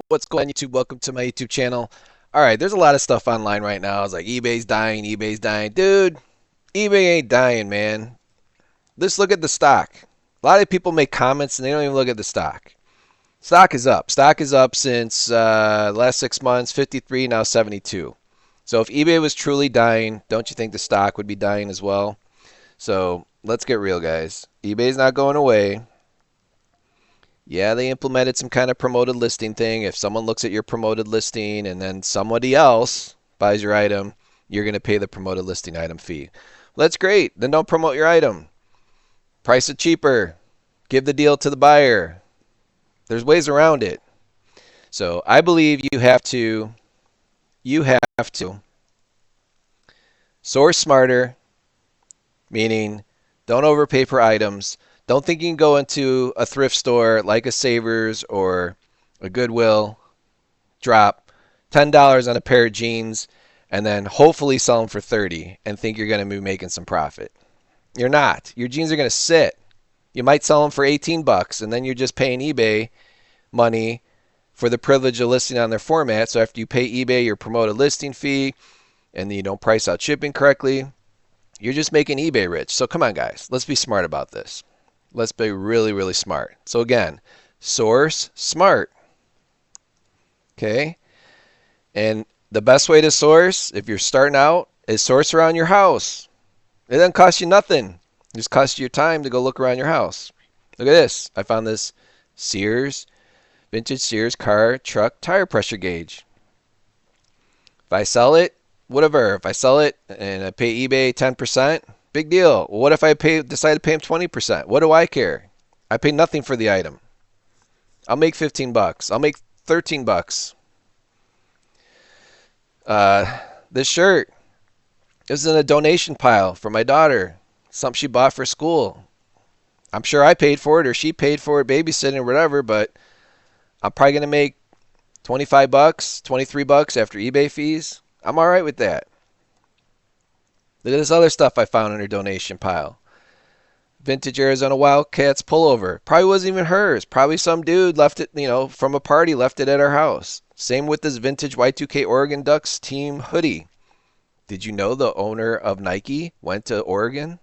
What's going on, YouTube? Welcome to my YouTube channel. All right, there's a lot of stuff online right now. It's like eBay's dying, eBay's dying. Dude, eBay ain't dying, man. Let's look at the stock. A lot of people make comments and they don't even look at the stock. Stock is up. Stock is up since the last 6 months, 53, now 72. So if eBay was truly dying, don't you think the stock would be dying as well? So let's get real, guys. eBay's not going away. Yeah, they implemented some kind of promoted listing thing. If someone looks at your promoted listing and then somebody else buys your item, you're going to pay the promoted listing item fee. Well, that's great. Then don't promote your item. Price it cheaper. Give the deal to the buyer. There's ways around it. So I believe you have to source smarter, meaning don't overpay for items. Don't think you can go into a thrift store like a Savers or a Goodwill, drop $10 on a pair of jeans, and then hopefully sell them for 30 and think you're going to be making some profit. You're not. Your jeans are going to sit. You might sell them for 18 bucks and then you're just paying eBay money for the privilege of listing on their format. So after you pay eBay your promoted listing fee and then you don't price out shipping correctly, you're just making eBay rich. So come on, guys. Let's be smart about this. Let's be really, really smart. So again, source smart. Okay? And the best way to source, if you're starting out, is source around your house. It doesn't cost you nothing. It just costs you your time to go look around your house. Look at this. I found this Sears, vintage Sears car truck tire pressure gauge. If I sell it, whatever. If I sell it and I pay eBay 10%, big deal. Well, what if I decide to pay them 20%? What do I care? I pay nothing for the item. I'll make 15 bucks. I'll make 13 bucks. Uh, this shirt is in a donation pile for my daughter. Something she bought for school. I'm sure I paid for it or she paid for it, babysitting or whatever, but I'm probably going to make 25 bucks, 23 bucks after eBay fees. I'm all right with that. Look at this other stuff I found in her donation pile. Vintage Arizona Wildcats pullover. Probably wasn't even hers. Probably some dude left it, from a party, left it at our house. Same with this vintage Y2K Oregon Ducks team hoodie. Did you know the owner of Nike went to Oregon?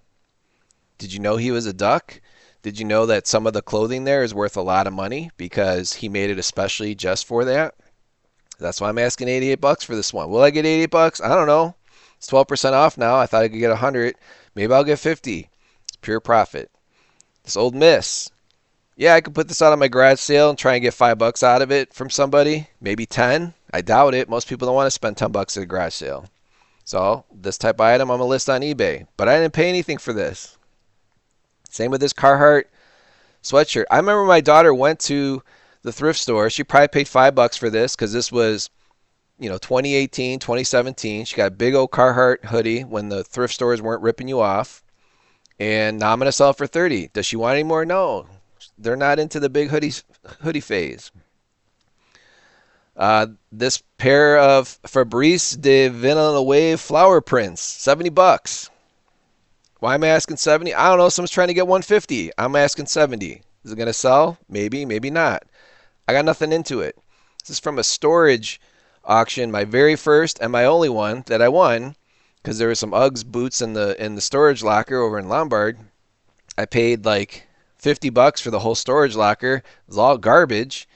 Did you know he was a Duck? Did you know that some of the clothing there is worth a lot of money because he made it especially just for that? That's why I'm asking 88 bucks for this one. Will I get 88 bucks? I don't know. It's 12% off now. I thought I could get 100. Maybe I'll get 50. It's pure profit. This Old Miss. Yeah, I could put this out on my garage sale and try and get 5 bucks out of it from somebody. Maybe 10. I doubt it. Most people don't want to spend 10 bucks at a garage sale. So this type of item I'm going to list on eBay. But I didn't pay anything for this. Same with this Carhartt sweatshirt. I remember my daughter went to the thrift store. She probably paid 5 bucks for this because this was 2018, 2017. She got a big old Carhartt hoodie when the thrift stores weren't ripping you off. And now I'm going to sell it for 30. Does she want any more? No. They're not into the big hoodie phase. This pair of Fabrice de Villeneuve flower prints, 70 bucks. Why am I asking 70? I don't know. Someone's trying to get 150. I'm asking 70. Is it going to sell? Maybe, maybe not. I got nothing into it. This is from a storage auction, my very first and my only one that I won because there were some Uggs boots in the storage locker over in Lombard. I paid like 50 bucks for the whole storage locker. It was all garbage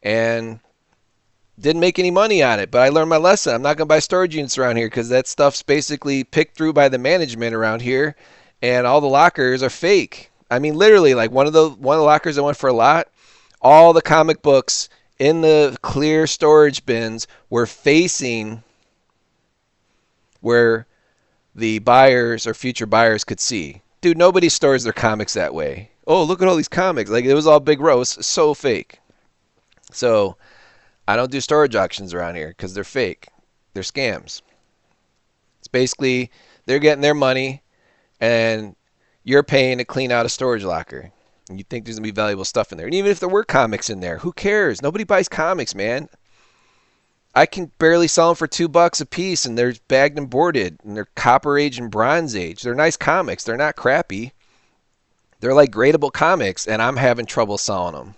and didn't make any money on it, but I learned my lesson. I'm not going to buy storage units around here because that stuff's basically picked through by the management around here, and all the lockers are fake. I mean, literally, like one of the lockers I went for a lot, all the comic books in the clear storage bins were facing where the buyers or future buyers could see. Dude, nobody stores their comics that way. Oh, look at all these comics. Like, it was all big rows. So fake. So I don't do storage auctions around here because they're fake. They're scams. It's basically they're getting their money and you're paying to clean out a storage locker. And you think there's going to be valuable stuff in there. And even if there were comics in there, who cares? Nobody buys comics, man. I can barely sell them for 2 bucks a piece and they're bagged and boarded and they're copper age and bronze age. They're nice comics. They're not crappy. They're like gradable comics and I'm having trouble selling them.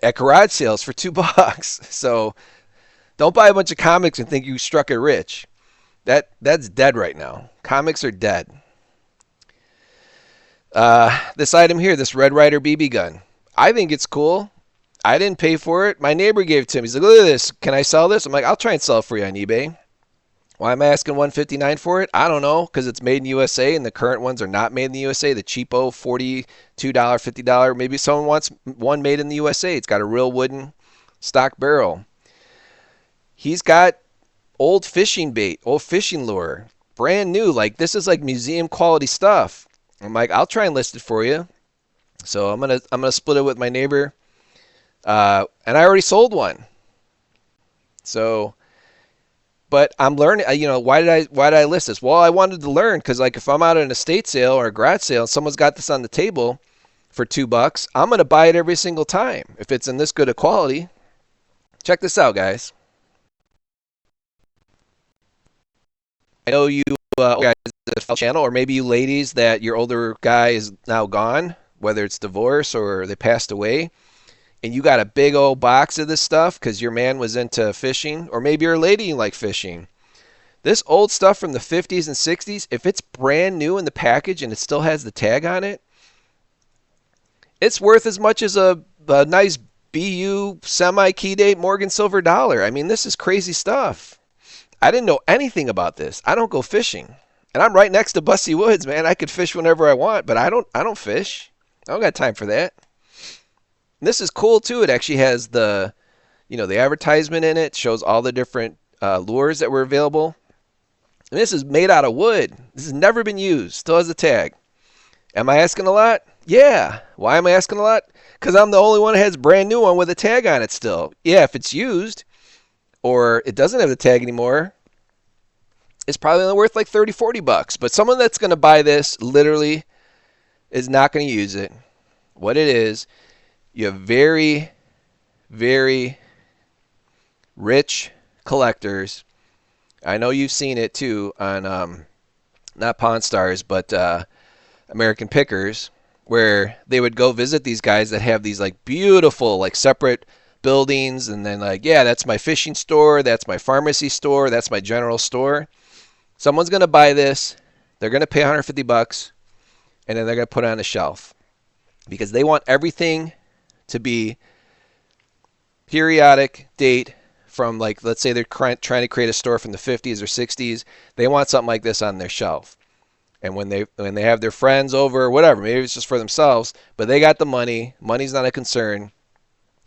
at garage sales for $2. So don't buy a bunch of comics and think you struck it rich. That's dead right now. Comics are dead. This item here, this Red Ryder BB gun. I think it's cool. I didn't pay for it. My neighbor gave it to him. He's like, look at this. Can I sell this? I'm like, I'll try and sell it for you on eBay. Why am I asking $159 for it? I don't know, because it's made in the USA and the current ones are not made in the USA. The cheapo $42, $50. Maybe someone wants one made in the USA. It's got a real wooden stock barrel. He's got old fishing bait, old fishing lure, brand new. Like this is like museum quality stuff. I'm like, I'll try and list it for you. So I'm gonna split it with my neighbor. And I already sold one. So, but I'm learning. Why did I list this? Well, I wanted to learn because like if I'm out at an estate sale or a garage sale and someone's got this on the table for $2, I'm gonna buy it every single time if it's in this good a quality. Check this out, guys. I know you guys that follow the channel, or maybe you ladies that your older guy is now gone, whether it's divorce or they passed away, and you got a big old box of this stuff because your man was into fishing, or maybe you're a lady and you like fishing. This old stuff from the 50s and 60s, if it's brand new in the package and it still has the tag on it, it's worth as much as a nice BU semi-key date Morgan Silver dollar. I mean, this is crazy stuff. I didn't know anything about this. I don't go fishing. And I'm right next to Bussy Woods, man. I could fish whenever I want, but I don't fish. I don't got time for that. And this is cool too. It actually has the advertisement in it. It shows all the different lures that were available. And this is made out of wood. This has never been used. Still has a tag. Am I asking a lot? Yeah. Why am I asking a lot? Because I'm the only one that has a brand new one with a tag on it still. Yeah, if it's used or it doesn't have the tag anymore, it's probably only worth like $30, $40. But someone that's going to buy this literally is not going to use it. What it is, you have very, very rich collectors. I know you've seen it too on not Pawn Stars, but American Pickers, where they would go visit these guys that have these like beautiful like separate buildings, and then like, yeah, that's my fishing store, that's my pharmacy store, that's my general store. Someone's going to buy this, they're going to pay $150, and then they're going to put it on a shelf because they want everything to be periodic date from, like, let's say they're trying to create a store from the 50s or 60s. They want something like this on their shelf. And when they have their friends over or whatever, maybe it's just for themselves, but they got the money. Money's not a concern.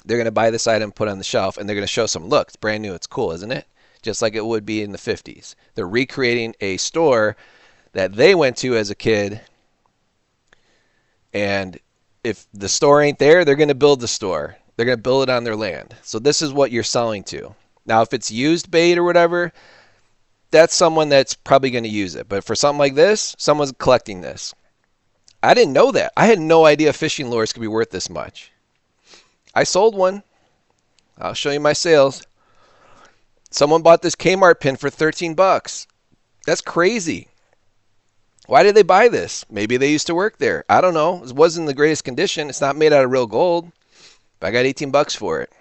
They're going to buy this item, put it on the shelf, and they're going to show some, look, it's brand new, it's cool, isn't it? Just like it would be in the 50s. They're recreating a store that they went to as a kid, and if the store ain't there, they're going to build the store. They're going to build it on their land. So this is what you're selling to. Now, if it's used bait or whatever, that's someone that's probably going to use it. But for something like this, someone's collecting this. I didn't know that. I had no idea fishing lures could be worth this much. I sold one. I'll show you my sales. Someone bought this Kmart pin for $13. That's crazy. Why did they buy this? Maybe they used to work there. I don't know. It wasn't in the greatest condition. It's not made out of real gold. But I got $18 for it.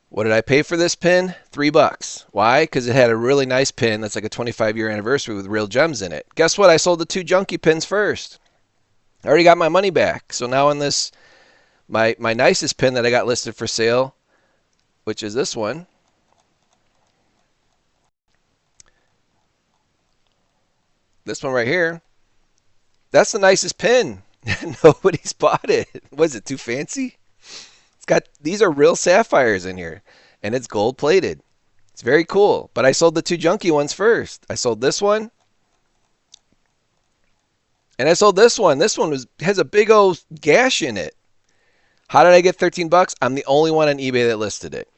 What did I pay for this pin? $3. Why? Because it had a really nice pin that's like a 25-year anniversary with real gems in it. Guess what? I sold the 2 junky pins first. I already got my money back. So now in this, my nicest pin that I got listed for sale, which is this one. This one right here. That's the nicest pin. Nobody's bought it. Was it too fancy? These are real sapphires in here, and it's gold plated. It's very cool. But I sold the 2 junky ones first. I sold this one, and I sold this one. This one has a big old gash in it. How did I get $13? I'm the only one on eBay that listed it.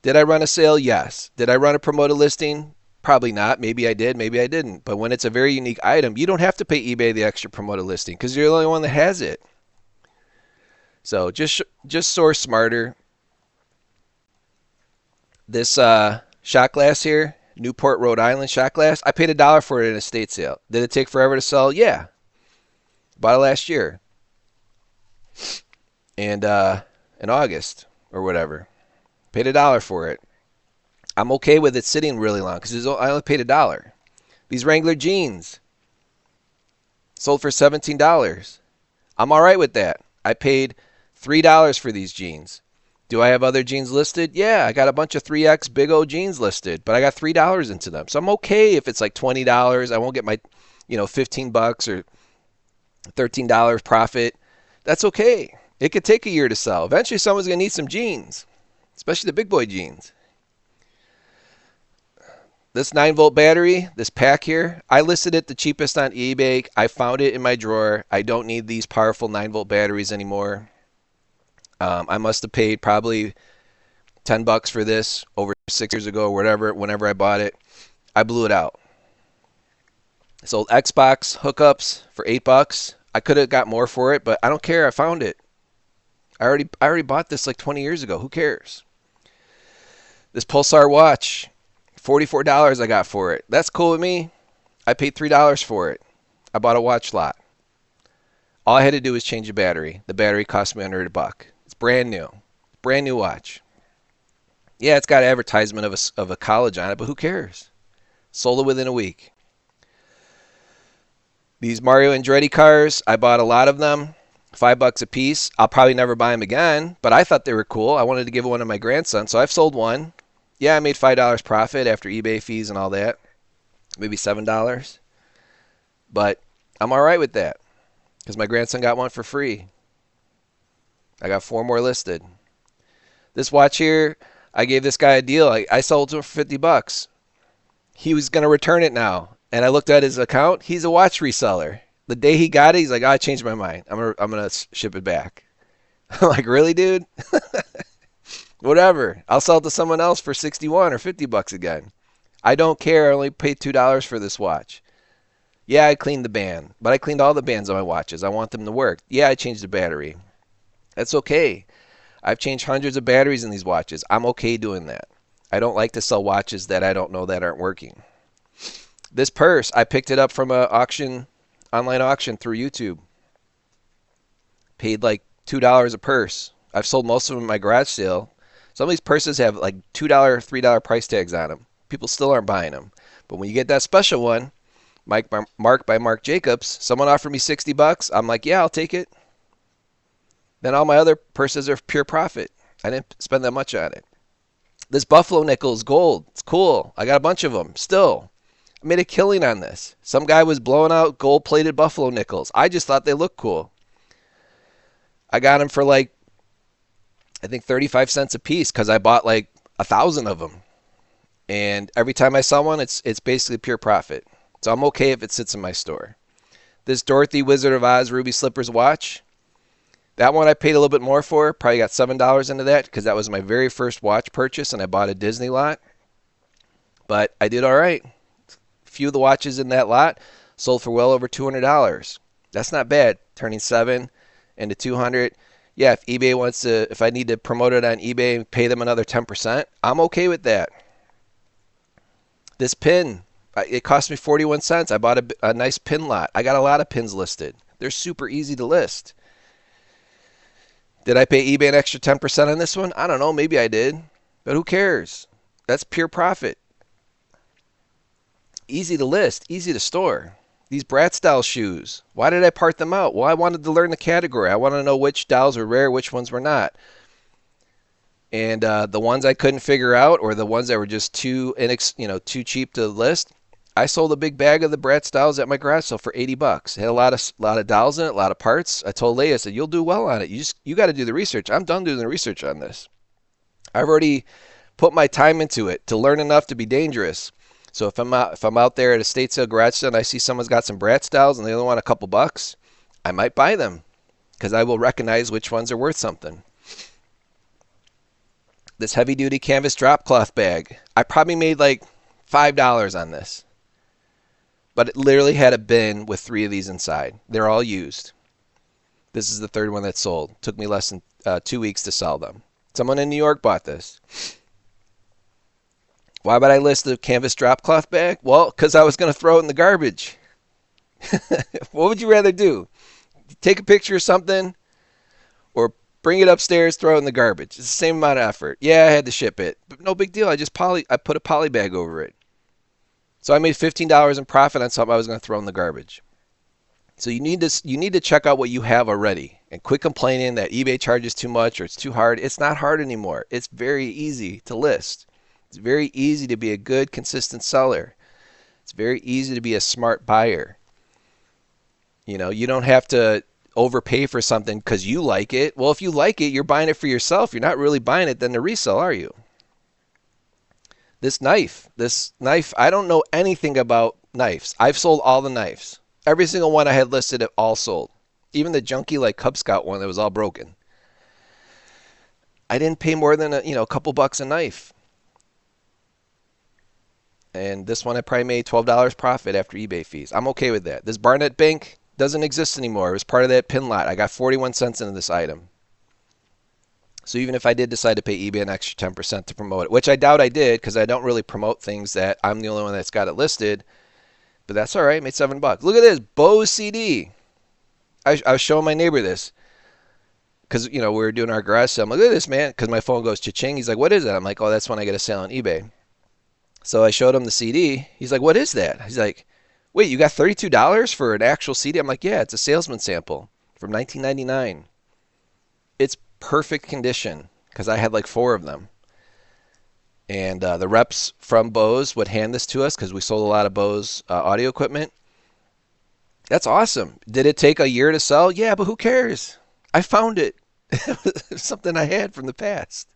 Did I run a sale? Yes. Did I run a promoted listing? Probably not. Maybe I did. Maybe I didn't. But when it's a very unique item, you don't have to pay eBay the extra promoted listing because you're the only one that has it. So just source smarter. This shot glass here, Newport, Rhode Island shot glass, I paid $1 for it in a estate sale. Did it take forever to sell? Yeah. Bought it last year. and in August or whatever. Paid $1 for it. I'm okay with it sitting really long because I only paid $1. These Wrangler jeans sold for $17. I'm all right with that. I paid $3 for these jeans. Do I have other jeans listed? Yeah, I got a bunch of 3X big O jeans listed, but I got $3 into them. So I'm okay if it's like $20. I won't get my, $15 or $13 profit. That's okay. It could take a year to sell. Eventually someone's going to need some jeans, especially the big boy jeans. This 9-volt battery, this pack here, I listed it the cheapest on eBay. I found it in my drawer. I don't need these powerful 9-volt batteries anymore. I must have paid probably $10 for this over 6 years ago or whatever, whenever I bought it. I blew it out. Sold Xbox hookups for $8. I could have got more for it, but I don't care. I found it. I already bought this like 20 years ago. Who cares? This Pulsar watch, $44 I got for it. That's cool with me. I paid $3 for it. I bought a watch lot. All I had to do was change the battery. The battery cost me under $1. It's brand new. Brand new watch. Yeah, it's got advertisement of a college on it, but who cares? Sold it within a week. These Mario Andretti cars, I bought a lot of them. $5 a piece. I'll probably never buy them again, but I thought they were cool. I wanted to give one to my grandson, so I've sold one. Yeah, I made $5 profit after eBay fees and all that. Maybe $7. But I'm all right with that because my grandson got one for free. I got 4 more listed. This watch here, I gave this guy a deal. I sold it to him for $50. He was going to return it now. And I looked at his account. He's a watch reseller. The day he got it, he's like, I changed my mind. I'm gonna ship it back. I'm like, really, dude? Whatever. I'll sell it to someone else for $61 or $50 again. I don't care. I only paid $2 for this watch. Yeah, I cleaned the band, but I cleaned all the bands on my watches. I want them to work. Yeah, I changed the battery. That's okay. I've changed hundreds of batteries in these watches. I'm okay doing that. I don't like to sell watches that I don't know that aren't working. This purse, I picked it up from an online auction through YouTube. Paid like $2 a purse. I've sold most of them in my garage sale. Some of these purses have like $2, $3 price tags on them. People still aren't buying them. But when you get that special one, Mark by Marc Jacobs, someone offered me $60. I'm like, yeah, I'll take it. Then all my other purses are pure profit. I didn't spend that much on it. This Buffalo nickel is gold. It's cool. I got a bunch of them still. I made a killing on this. Some guy was blowing out gold-plated Buffalo nickels. I just thought they looked cool. I got them for like, I think 35 cents a piece because I bought like 1,000 of them. And every time I sell one, it's basically pure profit. So I'm okay if it sits in my store. This Dorothy Wizard of Oz Ruby Slippers watch, that one I paid a little bit more for. Probably got $7 into that because that was my very first watch purchase and I bought a Disney lot. But I did all right. Few of the watches in that lot sold for well over $200. That's not bad. Turning 7 into 200. Yeah, if eBay wants to, if I need to promote it on eBay and pay them another 10%, I'm okay with that. This pin, it cost me 41 cents. I bought a nice pin lot. I got a lot of pins listed. They're super easy to list. Did I pay eBay an extra 10% on this one? I don't know. Maybe I did. But who cares? That's pure profit. Easy to list, easy to store. These Brat style shoes, why did I part them out? Well, I wanted to learn the category. I wanted to know which styles were rare, which ones were not. And the ones I couldn't figure out, or the ones that were just too cheap to list, I sold a big bag of the Brat styles at my garage sale for $80. It had a lot of dials in it, a lot of parts. I told Leah, I said, "You'll do well on it. You got to do the research." I'm done doing the research on this. I've already put my time into it to learn enough to be dangerous. So if I'm out there at a state sale garage sale and I see someone's got some Brat styles and they only want a couple bucks, I might buy them because I will recognize which ones are worth something. This heavy duty canvas drop cloth bag, I probably made like $5 on this, but it literally had a bin with 3 of these inside. They're all used. This is the 3rd one that sold. Took me less than 2 weeks to sell them. Someone in New York bought this. Why would I list the canvas drop cloth bag? Well, because I was going to throw it in the garbage. What would you rather do? Take a picture of something or Bring it upstairs, throw it in the garbage. It's the same amount of effort. Yeah, I had to ship it, but no big deal. I put a poly bag over it. So I made $15 in profit on something I was going to throw in the garbage. So you need to check out what you have already and quit complaining that eBay charges too much or it's too hard. It's not hard anymore. It's very easy to list. It's very easy to be a good, consistent seller. It's very easy to be a smart buyer. You don't have to overpay for something because you like it. Well, if you like it, you're buying it for yourself. You're not really buying it then to resell, are you? This knife, I don't know anything about knives. I've sold all the knives. Every single one I had listed, it all sold. Even the junky like Cub Scout one that was all broken. I didn't pay more than a couple bucks a knife. And this one I probably made $12 profit after eBay fees. I'm okay with that. This Barnett Bank doesn't exist anymore. It was part of that pin lot. I got 41 cents into this item. So even if I did decide to pay eBay an extra 10% to promote it, which I doubt I did because I don't really promote things that I'm the only one that's got it listed, but that's all right. I made $7. Look at this Bose CD. I was showing my neighbor this because we were doing our garage sale. I'm like, look at this, man, because my phone goes cha-ching. He's like, what is that? I'm like, oh, that's when I get a sale on eBay. So I showed him the CD. He's like, what is that? He's like, wait, you got $32 for an actual CD? I'm like, yeah, it's a salesman sample from 1999. It's perfect condition because I had like 4 of them. And the reps from Bose would hand this to us because we sold a lot of Bose audio equipment. That's awesome. Did it take a year to sell? Yeah, but who cares? I found it. It was something I had from the past.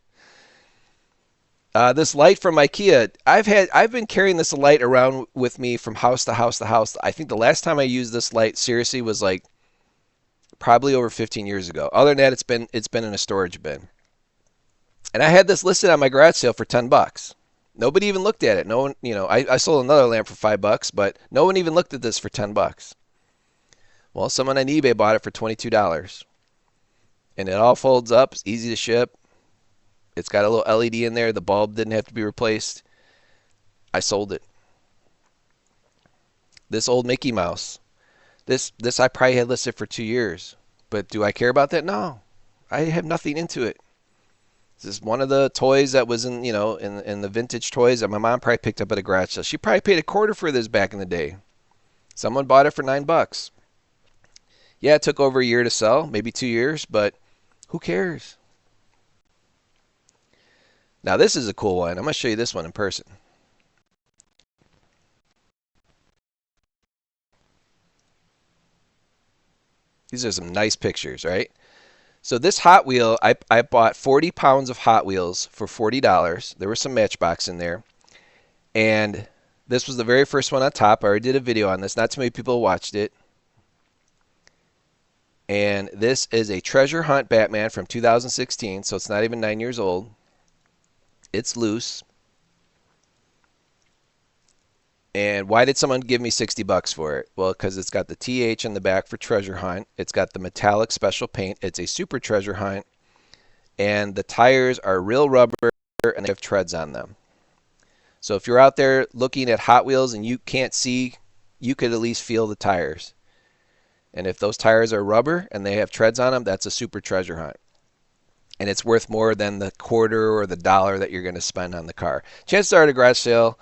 This light from IKEA, I've been carrying this light around with me from house to house to house. I think the last time I used this light seriously was like probably over 15 years ago. Other than that, it's been in a storage bin. And I had this listed on my garage sale for $10. Nobody even looked at it. No one, I sold another lamp for $5, but no one even looked at this for $10. Well, someone on eBay bought it for $22. And it all folds up. It's easy to ship. It's got a little LED in there. The bulb didn't have to be replaced. I sold it. This old Mickey Mouse. This I probably had listed for 2 years. But do I care about that? No. I have nothing into it. This is one of the toys that was in the vintage toys that my mom probably picked up at a garage sale. She probably paid a quarter for this back in the day. Someone bought it for $9. Yeah, it took over a year to sell, maybe 2 years, but who cares? Now this is a cool one. I'm going to show you this one in person. These are some nice pictures, right? So this Hot Wheel, I bought 40 pounds of Hot Wheels for $40. There was some Matchbox in there. And this was the very first one on top. I already did a video on this. Not too many people watched it. And this is a Treasure Hunt Batman from 2016, so it's not even 9 years old. It's loose. And why did someone give me $60 for it? Well, because it's got the TH in the back for Treasure Hunt. It's got the metallic special paint. It's a Super Treasure Hunt. And the tires are real rubber and they have treads on them. So if you're out there looking at Hot Wheels and you can't see, you could at least feel the tires. And if those tires are rubber and they have treads on them, that's a Super Treasure Hunt. And it's worth more than the quarter or the dollar that you're going to spend on the car. Chances are at a garage sale,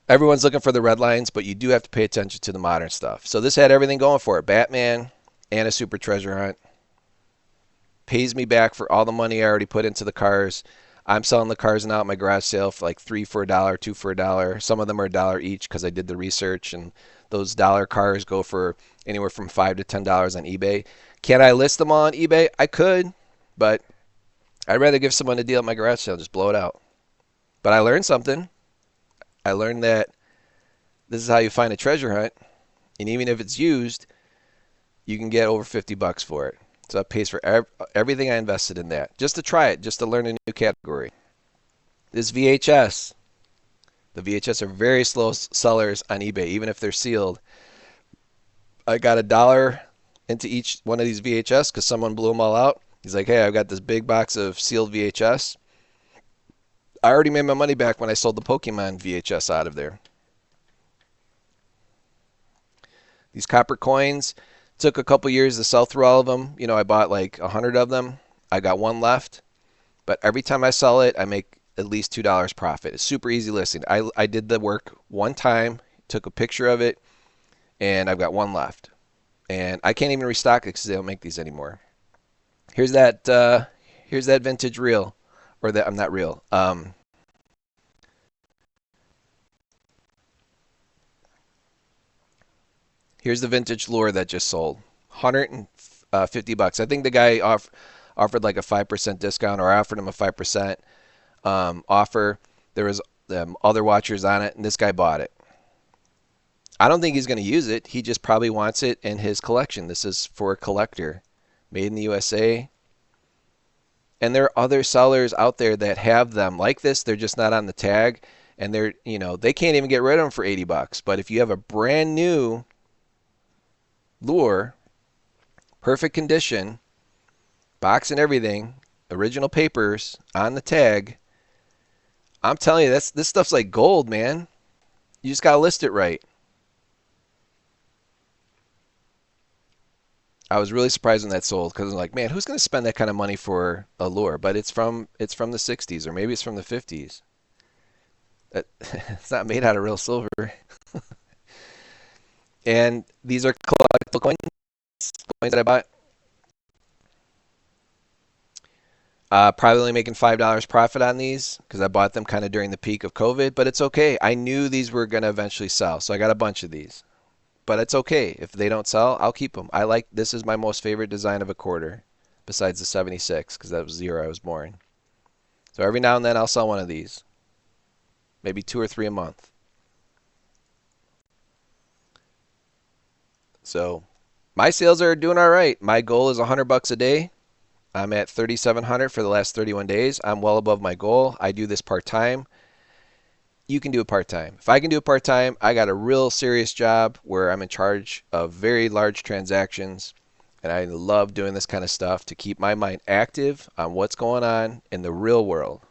everyone's looking for the red lines, but you do have to pay attention to the modern stuff. So this had everything going for it. Batman and a Super Treasure Hunt. Pays me back for all the money I already put into the cars. I'm selling the cars now at my garage sale for like 3 for $1, 2 for $1. Some of them are $1 each because I did the research, and those dollar cars go for anywhere from $5 to $10 on eBay. Can I list them all on eBay? I could, but I'd rather give someone a deal at my garage sale, just blow it out. But I learned something. I learned that this is how you find a treasure hunt, and even if it's used, you can get over $50 for it. So that pays for everything I invested in that. Just to try it, just to learn a new category. This VHS. The VHS are very slow sellers on eBay, even if they're sealed. I got $1 into each one of these VHS because someone blew them all out. He's like, hey, I've got this big box of sealed VHS. I already made my money back when I sold the Pokemon VHS out of there. These copper coins, Took a couple years to sell through all of them. I bought like 100 of them. I got one left, but every time I sell it, I make at least $2 profit. It's super easy listing. I did the work one time, took a picture of it, and I've got one left. And I can't even restock it because they don't make these anymore. Here's that. Here's that vintage reel, or that I'm not real. Here's the vintage lure that just sold, $150. I think the guy offered like a 5% discount, or I offered him a 5% offer. There was other watchers on it, and this guy bought it. I don't think he's going to use it. He just probably wants it in his collection. This is for a collector, made in the USA. And there are other sellers out there that have them like this. They're just not on the tag, and they can't even get rid of them for $80. But if you have a brand new lure, perfect condition, box and everything, original papers on the tag, I'm telling you, this stuff's like gold, man. You just gotta list it right. I was really surprised when that sold because I'm like, man, who's gonna spend that kind of money for a lure? But it's from the '60s, or maybe it's from the '50s. It's not made out of real silver. And these are collectible coins that I bought. Probably only making $5 profit on these because I bought them kind of during the peak of COVID, but it's okay. I knew these were going to eventually sell, so I got a bunch of these. But it's okay. If they don't sell, I'll keep them. This is my most favorite design of a quarter besides the 76 because that was the year I was born. So every now and then I'll sell one of these, maybe two or three a month. So my sales are doing all right. My goal is $100 a day. I'm at 3,700 for the last 31 days. I'm well above my goal. I do this part-time. You can do it part-time. If I can do it part-time, I got a real serious job where I'm in charge of very large transactions, and I love doing this kind of stuff to keep my mind active on what's going on in the real world,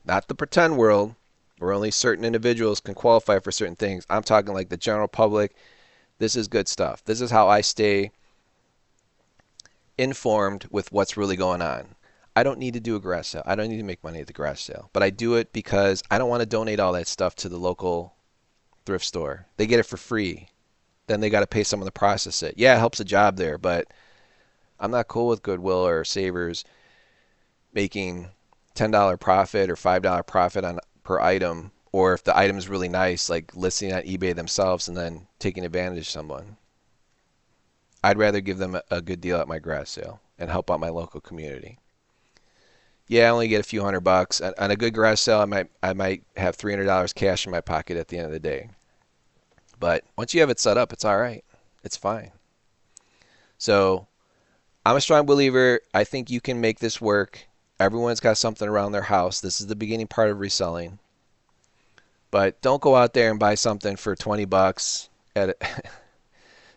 not the pretend world where only certain individuals can qualify for certain things. I'm talking like the general public. This is good stuff. This is how I stay informed with what's really going on. I don't need to do a garage sale. I don't need to make money at the garage sale. But I do it because I don't want to donate all that stuff to the local thrift store. They get it for free. Then they got to pay someone to process it. Yeah, it helps the job there, but I'm not cool with Goodwill or Savers making $10 profit or $5 profit on per item, or if the item is really nice, like listing on eBay themselves and then taking advantage of someone. I'd rather give them a good deal at my garage sale and help out my local community. Yeah, I only get a few $100. On a good garage sale, I might have $300 cash in my pocket at the end of the day. But once you have it set up, it's all right. It's fine. So I'm a strong believer. I think you can make this work. Everyone's got something around their house. This is the beginning part of reselling. But don't go out there and buy something for $20 at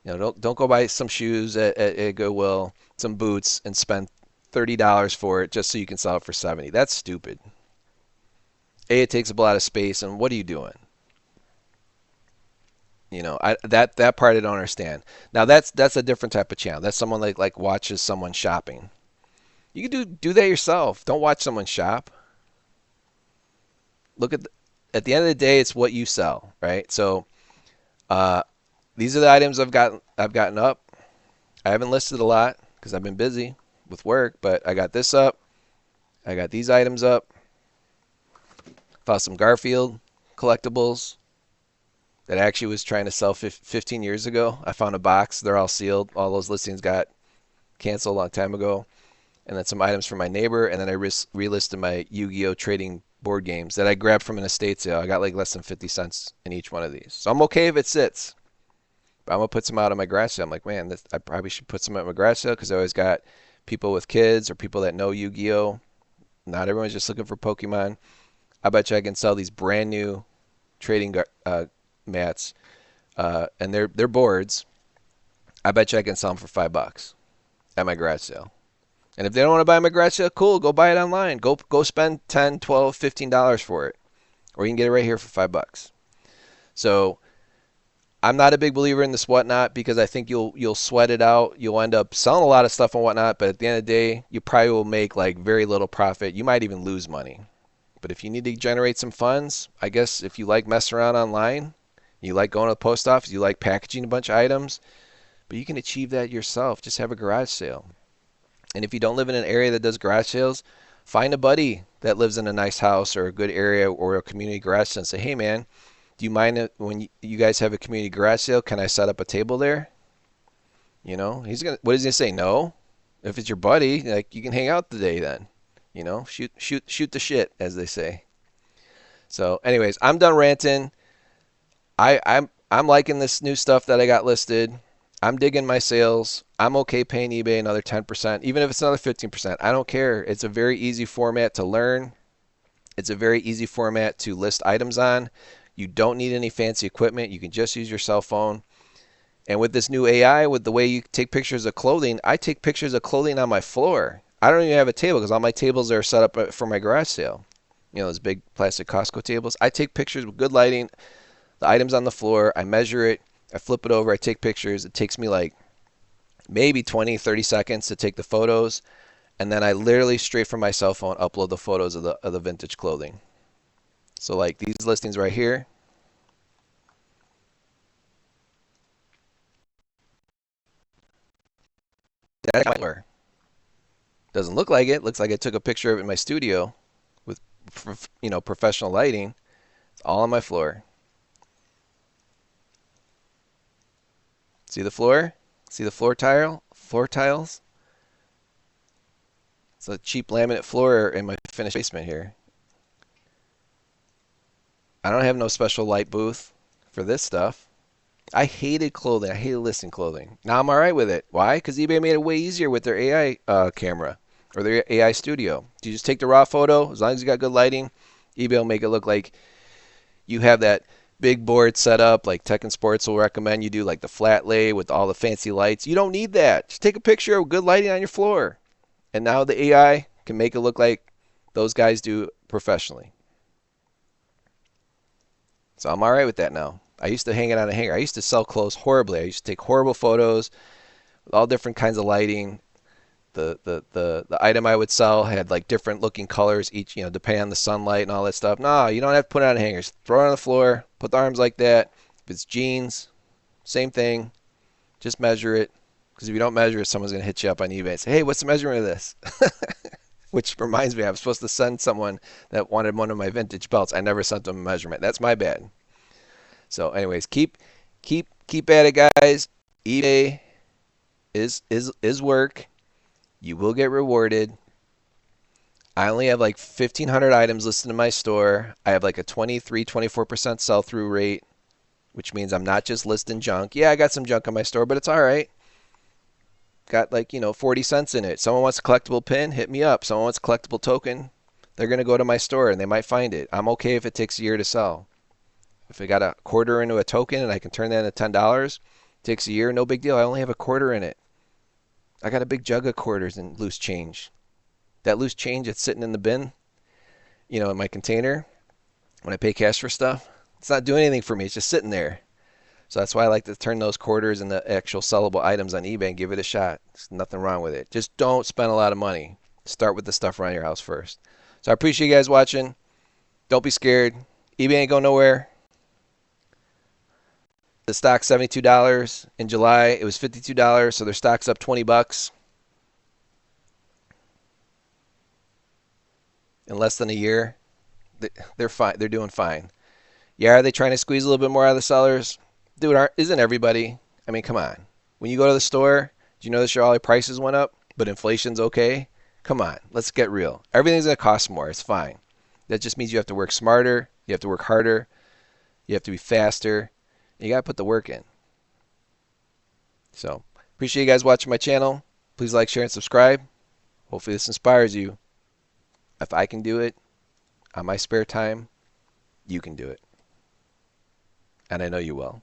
don't go buy some shoes at Goodwill, some boots, and spend $30 for it just so you can sell it for 70. That's stupid. A, it takes up a lot of space, and what are you doing? That part I don't understand. Now that's a different type of channel. That's someone like watches someone shopping. You can do that yourself. Don't watch someone shop. At the end of the day, it's what you sell, right? So uh, these are the items I've gotten up. I haven't listed a lot because I've been busy with work, but I got this up. I got these items up. Found some Garfield collectibles that I actually was trying to sell 15 years ago. I found a box. They're all sealed. All those listings got canceled a long time ago. And then some items from my neighbor, and then I relisted my Yu-Gi-Oh! Trading board games that I grabbed from an estate sale. I got like less than 50 cents in each one of these. So I'm okay if it sits. But I'm going to put some out on my garage sale. I'm like, man, I probably should put some at my garage sale because I always got people with kids or people that know Yu-Gi-Oh! Not everyone's just looking for Pokemon. I bet you I can sell these brand new trading mats, and they're boards. I bet you I can sell them for $5 at my garage sale. And if they don't want to buy my garage sale, cool, go buy it online. Go spend 10, 12, $15 for it. Or you can get it right here for $5. So I'm not a big believer in this Whatnot because I think you'll sweat it out. You'll end up selling a lot of stuff on Whatnot, but at the end of the day, you probably will make like very little profit. You might even lose money. But if you need to generate some funds, I guess if you like messing around online, you like going to the post office, you like packaging a bunch of items, but you can achieve that yourself. Just have a garage sale. And if you don't live in an area that does garage sales, find a buddy that lives in a nice house or a good area or a community garage sale and say, hey man, do you mind when you guys have a community garage sale? Can I set up a table there? You know, what does he say? No. If it's your buddy, like you can hang out today then. You know, shoot the shit, as they say. So, anyways, I'm done ranting. I'm liking this new stuff that I got listed. I'm digging my sales. I'm okay paying eBay another 10%, even if it's another 15%. I don't care. It's a very easy format to learn. It's a very easy format to list items on. You don't need any fancy equipment. You can just use your cell phone. And with this new AI, with the way you take pictures of clothing, I take pictures of clothing on my floor. I don't even have a table because all my tables are set up for my garage sale. You know, those big plastic Costco tables. I take pictures with good lighting, the items on the floor. I measure it. I flip it over. I take pictures. It takes me like maybe 20, 30 seconds to take the photos. And then I literally straight from my cell phone upload the photos of the vintage clothing. So like these listings right here. That's my floor. Doesn't look like it. Looks like I took a picture of it in my studio with professional lighting. It's all on my floor. See the floor? See the floor tile? Floor tiles? It's a cheap laminate floor in my finished basement here. I don't have no special light booth for this stuff. I hated clothing. I hated listing clothing. Now I'm all right with it. Why? Because eBay made it way easier with their AI camera or their AI studio. You just take the raw photo. As long as you got good lighting, eBay will make it look like you have that big board set up like Tech and Sports will recommend you do, like the flat lay with all the fancy lights. You don't need that. Just take a picture of good lighting on your floor. And now the AI can make it look like those guys do professionally. So I'm all right with that now. I used to hang it on a hanger. I used to sell clothes horribly. I used to take horrible photos with all different kinds of lighting. The item I would sell had like different looking colors each, depending on the sunlight and all that stuff. No, you don't have to put it on hangers. Throw it on the floor, put the arms like that. If it's jeans, same thing. Just measure it. Because if you don't measure it, someone's going to hit you up on eBay and say, hey, what's the measurement of this? Which reminds me, I was supposed to send someone that wanted one of my vintage belts. I never sent them a measurement. That's my bad. So anyways, keep at it, guys. eBay is work. You will get rewarded. I only have like 1,500 items listed in my store. I have like a 24% sell-through rate, which means I'm not just listing junk. Yeah, I got some junk on my store, but it's all right. Got like, 40 cents in it. Someone wants a collectible pin, hit me up. Someone wants a collectible token, they're going to go to my store and they might find it. I'm okay if it takes a year to sell. If I got a quarter into a token and I can turn that into $10, takes a year, no big deal. I only have a quarter in it. I got a big jug of quarters and loose change. That loose change that's sitting in the bin, in my container, when I pay cash for stuff, it's not doing anything for me. It's just sitting there. So that's why I like to turn those quarters into actual sellable items on eBay and give it a shot. There's nothing wrong with it. Just don't spend a lot of money. Start with the stuff around your house first. So I appreciate you guys watching. Don't be scared. eBay ain't going nowhere. The stock's $72 in July. It was $52, so their stock's up $20 in less than a year. They're fine. They're doing fine. Yeah, are they trying to squeeze a little bit more out of the sellers? Dude, isn't everybody? I mean, come on. When you go to the store, do you notice all your prices went up, but inflation's okay? Come on, let's get real. Everything's going to cost more. It's fine. That just means you have to work smarter. You have to work harder. You have to be faster. You got to put the work in. So, appreciate you guys watching my channel. Please like, share, and subscribe. Hopefully this inspires you. If I can do it on my spare time, you can do it. And I know you will.